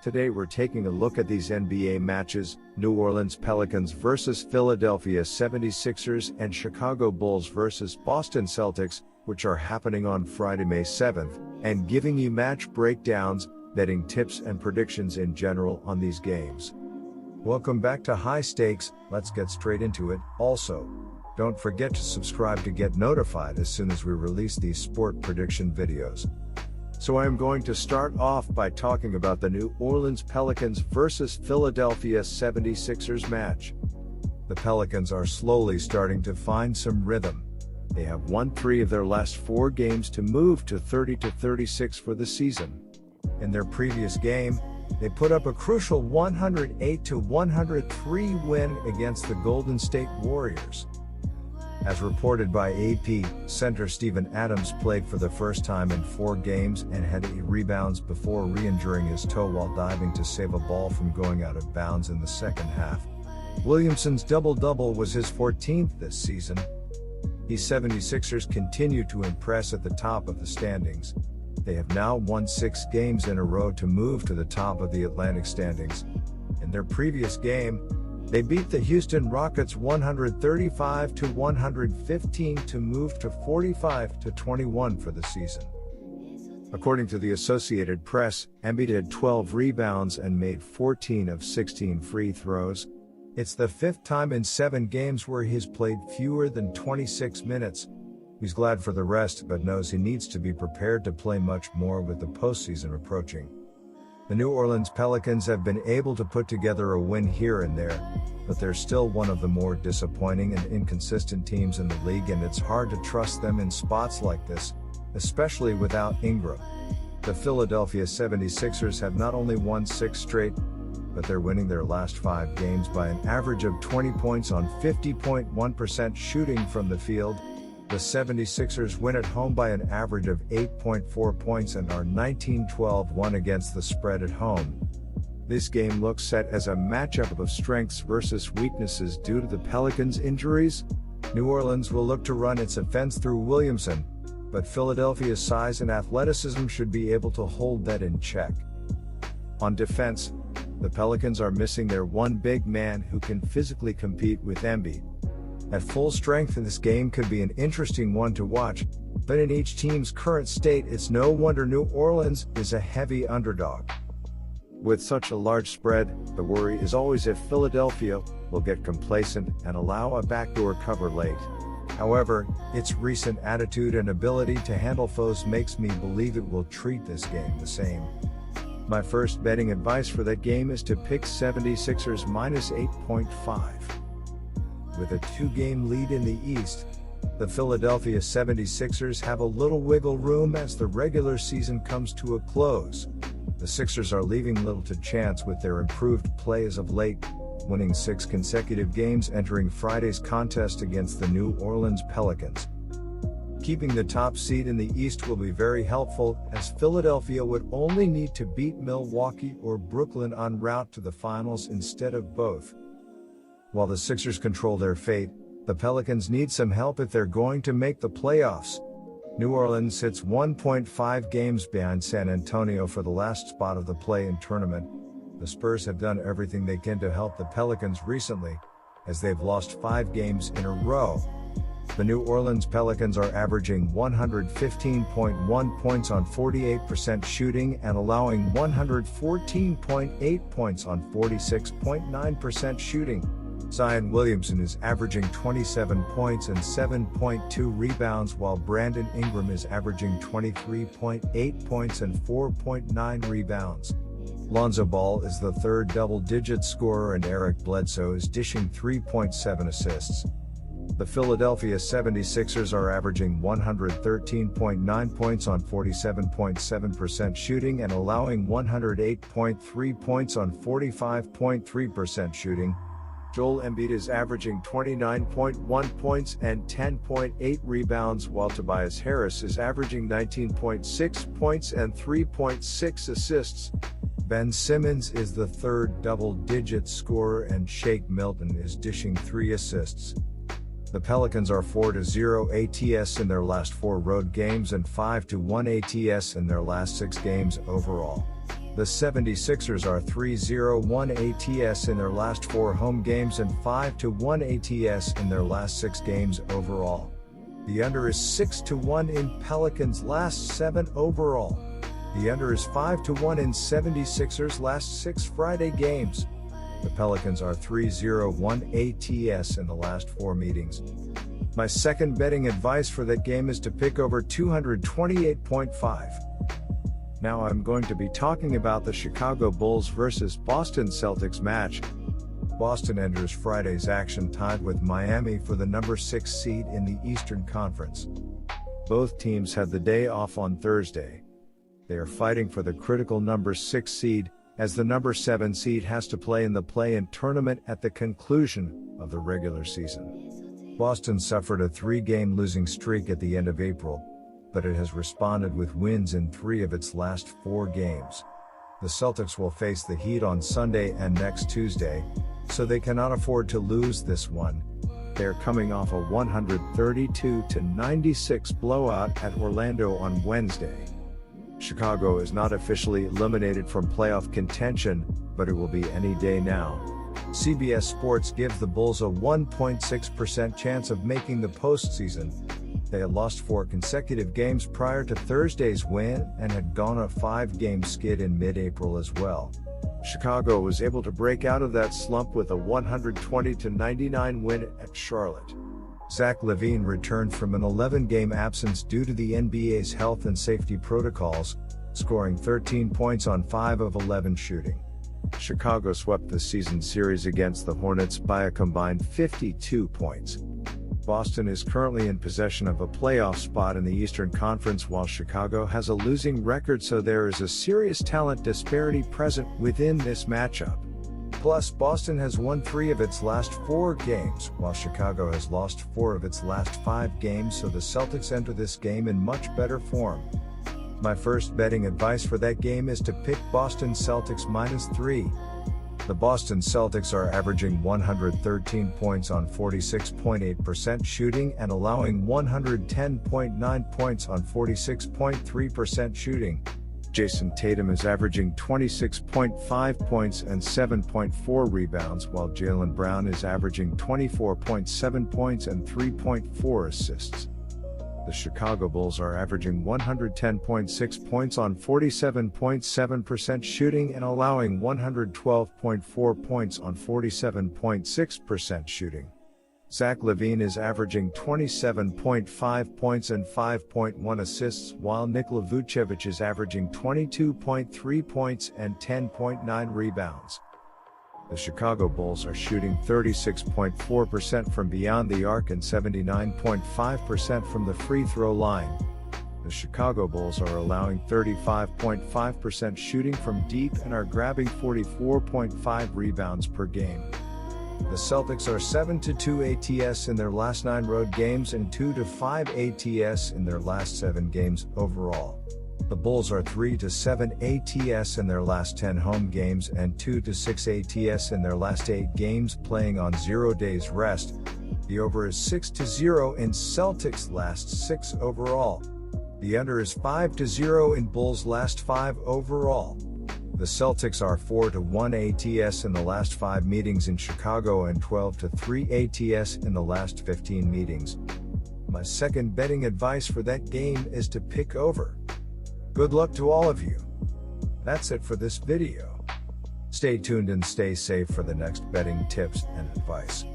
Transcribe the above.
Today we're taking a look at these NBA matches: New Orleans Pelicans vs Philadelphia 76ers and Chicago Bulls vs Boston Celtics, which are happening on Friday, May 7th, and giving you match breakdowns, betting tips and predictions in general on these games. Welcome back to High Stakes. Let's get straight into it. Also, don't forget to subscribe to get notified as soon as we release these sport prediction videos. So I am going to start off by talking about the New Orleans Pelicans vs Philadelphia 76ers match. The Pelicans are slowly starting to find some rhythm. They have won 3 of their last 4 games to move to 30-36 for the season. In their previous game, they put up a crucial 108-103 win against the Golden State Warriors. As reported by AP, center Steven Adams played for the first time in 4 games and had 8 rebounds before re-injuring his toe while diving to save a ball from going out of bounds in the second half. Williamson's double-double was his 14th this season. The 76ers continue to impress at the top of the standings. They have now won 6 games in a row to move to the top of the Atlantic standings. In their previous game, they beat the Houston Rockets 135-115 to move to 45-21 for the season. According to the Associated Press, Embiid had 12 rebounds and made 14 of 16 free throws. It's the 5th time in 7 games where he's played fewer than 26 minutes. He's glad for the rest but knows he needs to be prepared to play much more with the postseason approaching. The New Orleans Pelicans have been able to put together a win here and there, but they're still one of the more disappointing and inconsistent teams in the league, and it's hard to trust them in spots like this, especially without Ingram. The Philadelphia 76ers have not only won 6 straight, but they're winning their last 5 games by an average of 20 points on 50.1% shooting from the field. The 76ers win at home by an average of 8.4 points and are 19-12-1 against the spread at home. This game looks set as a matchup of strengths versus weaknesses due to the Pelicans' injuries. New Orleans will look to run its offense through Williamson, but Philadelphia's size and athleticism should be able to hold that in check. On defense, the Pelicans are missing their one big man who can physically compete with Embiid. At full strength, this game could be an interesting one to watch, but in each team's current state, it's no wonder New Orleans is a heavy underdog. With such a large spread, the worry is always if Philadelphia will get complacent and allow a backdoor cover late. However, its recent attitude and ability to handle foes makes me believe it will treat this game the same. My first betting advice for that game is to pick 76ers minus 8.5. With a 2-game lead in the East, the Philadelphia 76ers have a little wiggle room as the regular season comes to a close. The Sixers are leaving little to chance with their improved play as of late, winning 6 consecutive games entering Friday's contest against the New Orleans Pelicans. Keeping the top seed in the East will be very helpful, as Philadelphia would only need to beat Milwaukee or Brooklyn en route to the finals instead of both. While the Sixers control their fate, the Pelicans need some help if they're going to make the playoffs. New Orleans sits 1.5 games behind San Antonio for the last spot of the play-in tournament. The Spurs have done everything they can to help the Pelicans recently, as they've lost 5 games in a row. The New Orleans Pelicans are averaging 115.1 points on 48% shooting and allowing 114.8 points on 46.9% shooting. Zion Williamson is averaging 27 points and 7.2 rebounds, while Brandon Ingram is averaging 23.8 points and 4.9 rebounds. Lonzo Ball is the 3rd double-digit scorer and Eric Bledsoe is dishing 3.7 assists. The Philadelphia 76ers are averaging 113.9 points on 47.7% shooting and allowing 108.3 points on 45.3% shooting. Joel Embiid is averaging 29.1 points and 10.8 rebounds, while Tobias Harris is averaging 19.6 points and 3.6 assists. Ben Simmons is the 3rd double-digit scorer and Shake Milton is dishing 3 assists. The Pelicans are 4-0 ATS in their last 4 road games and 5-1 ATS in their last 6 games overall. The 76ers are 3-0-1 ATS in their last 4 home games and 5-1 ATS in their last 6 games overall. The under is 6-1 in Pelicans' last 7 overall. The under is 5-1 in 76ers' last 6 Friday games. The Pelicans are 3-0-1 ATS in the last 4 meetings. My second betting advice for that game is to pick over 228.5. Now I'm going to be talking about the Chicago Bulls versus Boston Celtics match. Boston enters Friday's action tied with Miami for the number 6 seed in the Eastern Conference. Both teams had the day off on Thursday. They are fighting for the critical number 6 seed, as the number 7 seed has to play in the play-in tournament at the conclusion of the regular season. Boston suffered a 3-game losing streak at the end of April, but it has responded with wins in 3 of its last 4 games. The Celtics will face the Heat on Sunday and next Tuesday, so they cannot afford to lose this one. They are coming off a 132-96 blowout at Orlando on Wednesday. Chicago is not officially eliminated from playoff contention, but it will be any day now. CBS Sports gives the Bulls a 1.6% chance of making the postseason. They had lost 4 consecutive games prior to Thursday's win and had gone a 5-game skid in mid-April as well. Chicago was able to break out of that slump with a 120-99 win at Charlotte. Zach LaVine returned from an 11-game absence due to the NBA's health and safety protocols, scoring 13 points on 5 of 11 shooting. Chicago swept the season series against the Hornets by a combined 52 points. Boston is currently in possession of a playoff spot in the Eastern Conference while Chicago has a losing record, so there is a serious talent disparity present within this matchup. Plus, Boston has won 3 of its last 4 games, while Chicago has lost 4 of its last 5 games, so the Celtics enter this game in much better form. My first betting advice for that game is to pick Boston Celtics -3. The Boston Celtics are averaging 113 points on 46.8% shooting and allowing 110.9 points on 46.3% shooting. Jason Tatum is averaging 26.5 points and 7.4 rebounds, while Jaylen Brown is averaging 24.7 points and 3.4 assists. The Chicago Bulls are averaging 110.6 points on 47.7% shooting and allowing 112.4 points on 47.6% shooting. Zach LaVine is averaging 27.5 points and 5.1 assists, while Nikola Vucevic is averaging 22.3 points and 10.9 rebounds. The Chicago Bulls are shooting 36.4% from beyond the arc and 79.5% from the free throw line. The Chicago Bulls are allowing 35.5% shooting from deep and are grabbing 44.5 rebounds per game. The Celtics are 7-2 ATS in their last 9 road games and 2-5 ATS in their last 7 games overall. The Bulls are 3-7 ATS in their last 10 home games and 2-6 ATS in their last 8 games playing on 0 days rest. The over is 6-0 in Celtics' last 6 overall. The under is 5-0 in Bulls' last 5 overall. The Celtics are 4-1 ATS in the last 5 meetings in Chicago and 12-3 ATS in the last 15 meetings. My second betting advice for that game is to pick over. Good luck to all of you. That's it for this video. Stay tuned and stay safe for the next betting tips and advice.